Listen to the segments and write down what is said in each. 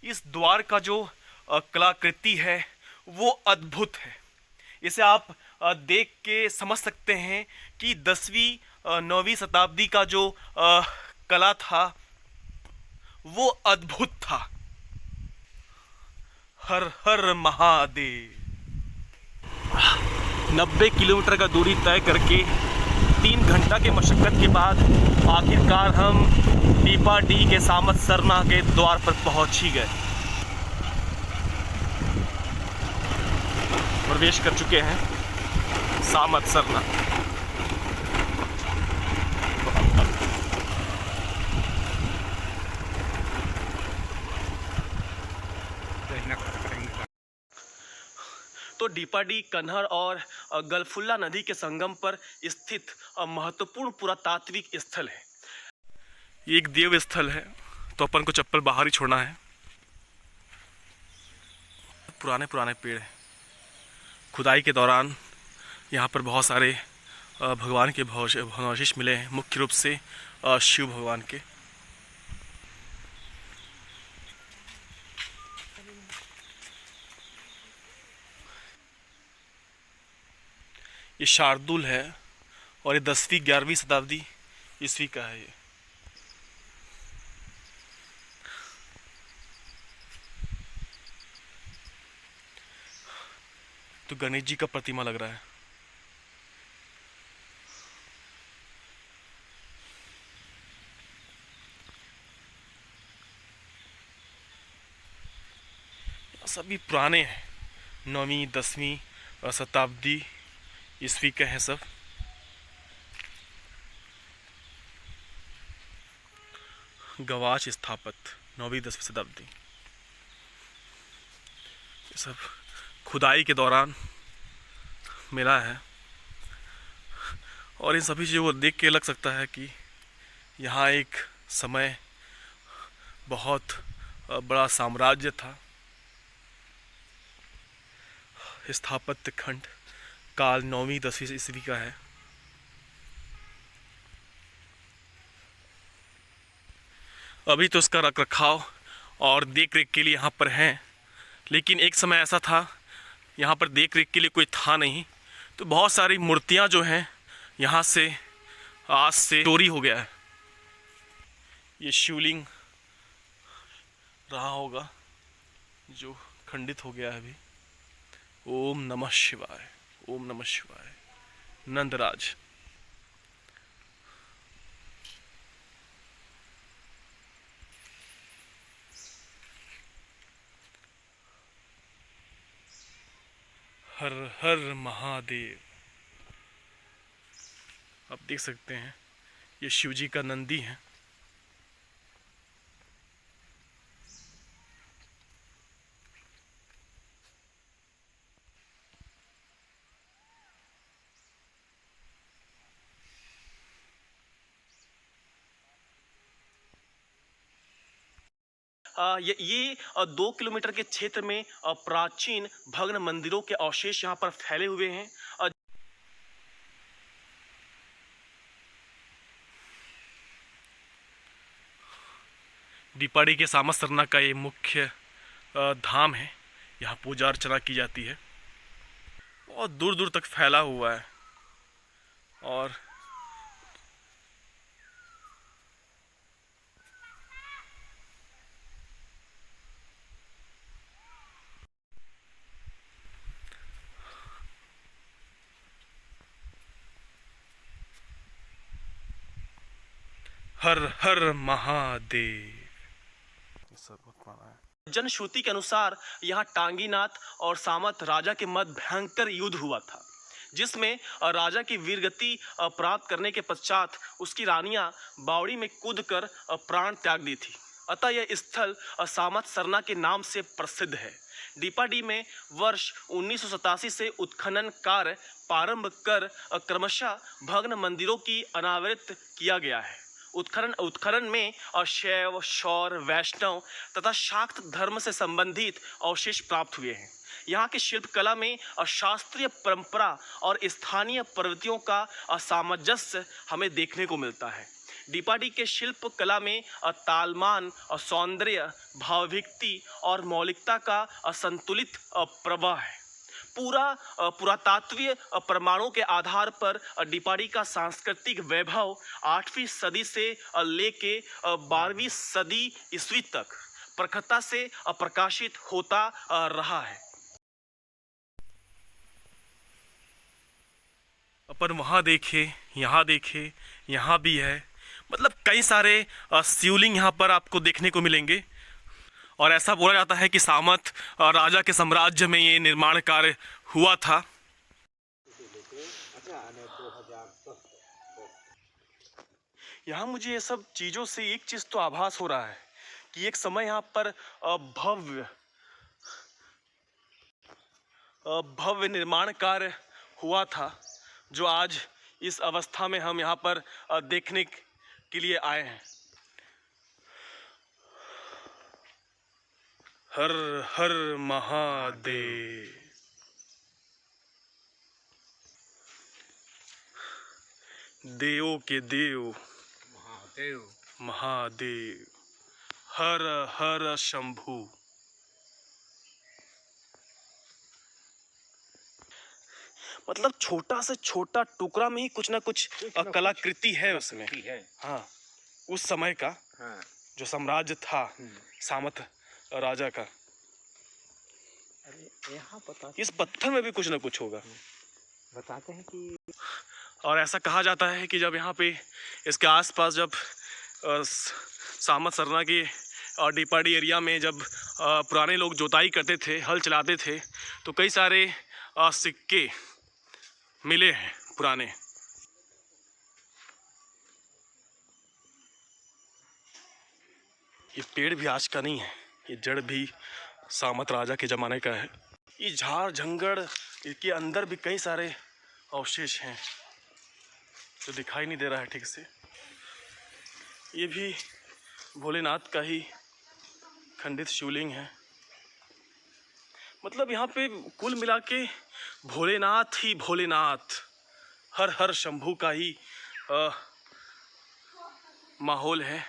इस द्वार का जो कलाकृति है वो अद्भुत है। इसे आप देख के समझ सकते हैं कि 10वीं 9वीं शताब्दी का जो कला था वो अद्भुत था। हर हर महादेव। 90 किलोमीटर का दूरी तय करके 3 घंटा के मशक्कत के बाद आखिरकार हम डीपाडी के सामत सरना के द्वार पर पहुंच ही गए। प्रवेश कर चुके हैं सामत सरना। तो डीपाडी कन्हर और गलफुल्ला नदी के संगम पर स्थित महत्वपूर्ण पुरातात्विक स्थल है। ये एक देव स्थल है, तो अपन को चप्पल बाहर ही छोड़ना है। पुराने पुराने पेड़ हैं। खुदाई के दौरान यहाँ पर बहुत सारे भगवान के भवनावशेष मिले हैं, मुख्य रूप से शिव भगवान के। ये शार्दुल है और ये 10वीं 11वीं शताब्दी ईस्वी का है। ये तो गणेश जी का प्रतिमा लग रहा है। सभी पुराने हैं, 9वीं 10वीं शताब्दी ईस्वी के हैं सब। गवाच स्थापत्य 9वीं 10वीं शताब्दी, ये सब खुदाई के दौरान मिला है। और इन सभी चीज़ों को देख के लग सकता है कि यहाँ एक समय बहुत बड़ा साम्राज्य था। स्थापत्य खंड काल 9वीं 10वीं ईस्वी का है। अभी तो इसका रख रखाव और देख रेख के लिए यहाँ पर हैं, लेकिन एक समय ऐसा था यहाँ पर देख रेख के लिए कोई था नहीं, तो बहुत सारी मूर्तियाँ जो हैं यहाँ से आज से चोरी हो गया है। ये शिवलिंग रहा होगा जो खंडित हो गया है अभी। ओम नमः शिवाय, ओम नमः शिवाय। नंदराज। हर हर महादेव। आप देख सकते हैं ये शिव जी का नंदी है। ये 2 किलोमीटर के क्षेत्र में प्राचीन भग्न मंदिरों के अवशेष यहाँ पर फैले हुए हैं। डीपाडी के सामत सरना का ये मुख्य धाम है। यहाँ पूजा अर्चना की जाती है। बहुत दूर दूर तक फैला हुआ है। और हर हर महादेव। जनश्रुति के अनुसार यहाँ टांगीनाथ और सामत राजा के मध्य भयंकर युद्ध हुआ था, जिसमें राजा की वीरगति प्राप्त करने के पश्चात उसकी रानियां बावड़ी में कूदकर प्राण त्याग दी थी। अतः यह स्थल सामत सरना के नाम से प्रसिद्ध है। डीपाडी में वर्ष 1987 से उत्खनन कार्य प्रारंभ कर क्रमशः भग्न मंदिरों की अनावृत किया गया है। उत्खनन में शैव, शौर, वैष्णव तथा शाक्त धर्म से संबंधित अवशेष प्राप्त हुए हैं। यहाँ की शिल्पकला में शास्त्रीय परंपरा और स्थानीय प्रवृत्तियों का सामंजस्य हमें देखने को मिलता है। डीपाडी के शिल्प कला में तालमान और सौंदर्य, भावभिक्ति और मौलिकता का असंतुलित प्रवाह है। पूरा पुरातात्वीय प्रमाणों के आधार पर डीपाडी का सांस्कृतिक वैभव 8वीं सदी से लेके 12वीं सदी ईस्वी तक प्रखरता से प्रकाशित होता रहा है। अपन वहाँ देखे, यहाँ देखे, यहाँ भी है, मतलब कई सारे शिवलिंग यहाँ पर आपको देखने को मिलेंगे। और ऐसा बोला जाता है कि सामंत राजा के साम्राज्य में ये निर्माण कार्य हुआ था। यहाँ मुझे ये सब चीज़ों से एक चीज़ तो आभास हो रहा है कि एक समय यहाँ पर भव्य निर्माण कार्य हुआ था, जो आज इस अवस्था में हम यहाँ पर देखने के लिए आए हैं। हर हर महादेव। देवों के देव महादेव, महादेव। हर हर शंभू। मतलब छोटा से छोटा टुकड़ा में ही कुछ ना कुछ कलाकृति है उसमें। हाँ, उस समय का हाँ। जो साम्राज्य था सामंत राजा का। अरे यहाँ पता, इस पत्थर में भी कुछ ना कुछ होगा, बताते हैं कि। और ऐसा कहा जाता है कि जब यहाँ पे इसके आसपास जब सामंत सरना की और डीपाडी एरिया में जब पुराने लोग जोताई करते थे, हल चलाते थे, तो कई सारे सिक्के मिले हैं पुराने। ये पेड़ भी आज का नहीं है, ये जड़ भी सामंत राजा के ज़माने का है। ये झाड़ झंगड़ के अंदर भी कई सारे अवशेष हैं जो दिखाई नहीं दे रहा है ठीक से। ये भी भोलेनाथ का ही खंडित शिवलिंग है। मतलब यहाँ पे कुल मिला के भोलेनाथ ही भोलेनाथ, हर हर शंभू का ही माहौल है।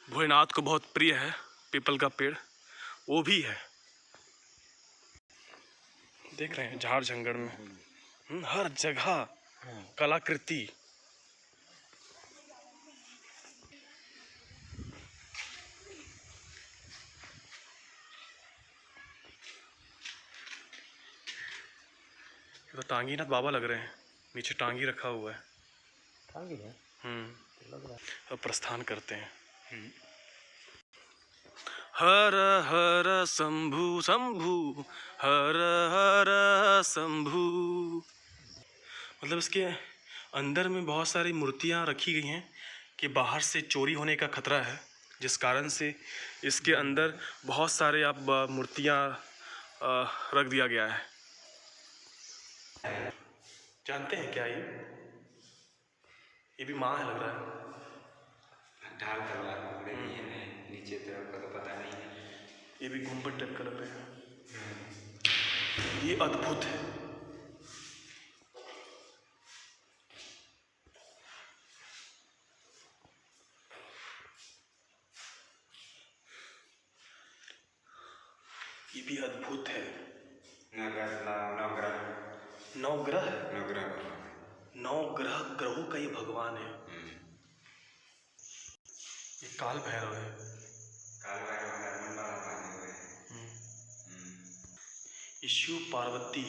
भोलेनाथ को बहुत प्रिय है पीपल का पेड़, वो भी है। देख रहे हैं झाड़ झंगड़ में हर जगह कलाकृति। तो टांगीनाथ बाबा लग रहे हैं, नीचे टांगी रखा हुआ है। टांगी है? लग रहा है। अब प्रस्थान करते हैं। हर हर शंभु शंभु, हर हर शंभु। मतलब इसके अंदर में बहुत सारी मूर्तियां रखी गई हैं कि बाहर से चोरी होने का खतरा है, जिस कारण से इसके अंदर बहुत सारे आप मूर्तियां रख दिया गया है। जानते हैं क्या ये भी माँ है लग रहा है। ढाल तलवार पकड़े हुए हैं, नीचे तरफ का तो पता नहीं है। ये भी गुम्बद टाइप का लग रहा है। ये अद्भुत है। ये भी अद्भुत है। नौ ग्रह ग्रहों का ये भगवान है। ये काल भैरव है। काल भैरव ये शिव पार्वती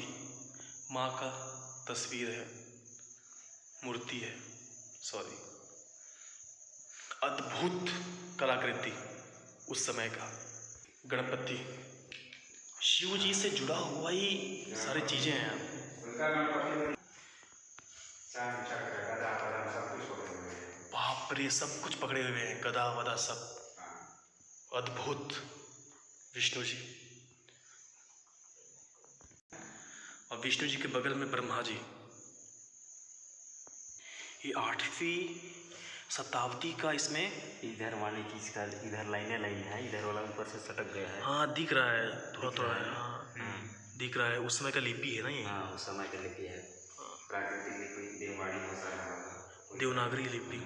माँ का तस्वीर है, मूर्ति है, सॉरी। अद्भुत कलाकृति उस समय का। गणपति शिव जी से जुड़ा हुआ ही सारी चीजें हैं। बाप रे, सब कुछ पकड़े हुए हैं, गदा वदा सब। अद्भुत। विष्णु जी, और विष्णु जी के बगल में ब्रह्मा जी। ये 8वीं शताब्दी का इसमें इधर वाले की इसका इधर लाइन है, इधर वाला ऊपर से सटक गया है। हाँ दिख रहा है, थोड़ा थोड़ा है। हाँ दिख रहा है। उस समय का लिपि है ना ये। हाँ उस समय का लिपि है, प्राकृतिक लिपि, देववाणी भाषा, देवनागरी लिपि।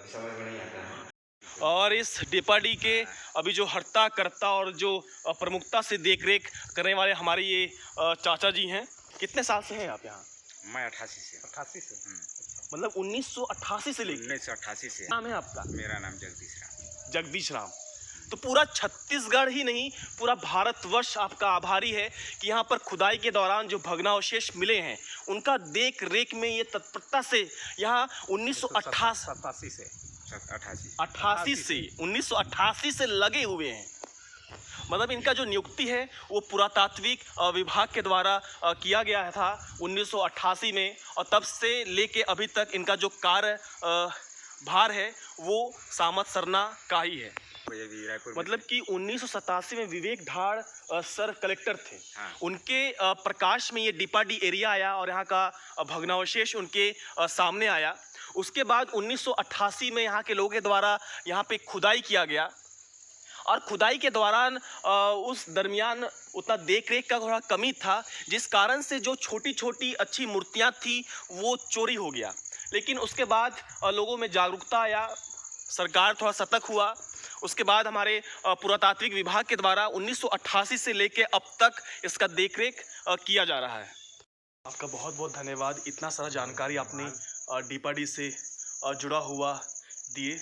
अभी समझ में नहीं आता है। और इस डिपाडी के अभी जो हर्ता कर्ता और जो प्रमुखता से देखरेख करने वाले हमारे ये चाचा जी हैं। कितने साल से हैं आप यहाँ? मैं 88 से। 88 से, मतलब 1988 से लेकर 1988 से। नाम है आपका? मेरा नाम जगदीश राम। जगदीश राम। तो पूरा छत्तीसगढ़ ही नहीं, पूरा भारतवर्ष आपका आभारी है कि यहाँ पर खुदाई के दौरान जो भग्नावशेष मिले हैं उनका देख रेख में ये तत्परता से यहाँ 1988 से 1988 से लगे हुए हैं। मतलब इनका जो नियुक्ति है वो पुरातात्विक विभाग के द्वारा किया गया था 1988 में, और तब से लेके अभी तक इनका जो कार्य भार है वो सामत सरना का ही है। मतलब कि 1987 में विवेक ढाड़ सर कलेक्टर थे। हाँ। उनके प्रकाश में ये डिपाडी एरिया आया और यहाँ का भग्नावशेष उनके सामने आया। उसके बाद 1988 में यहाँ के लोगों के द्वारा यहाँ पे खुदाई किया गया, और खुदाई के दौरान उस दरमियान उतना देख रेख का थोड़ा कमी था, जिस कारण से जो छोटी छोटी अच्छी मूर्तियाँ थी वो चोरी हो गया। लेकिन उसके बाद लोगों में जागरूकता आया, सरकार थोड़ा सतर्क हुआ। उसके बाद हमारे पुरातात्विक विभाग के द्वारा 1988 से लेके अब तक इसका देखरेख किया जा रहा है। आपका बहुत बहुत धन्यवाद, इतना सारा जानकारी आपने डिपाडी से जुड़ा हुआ दिए।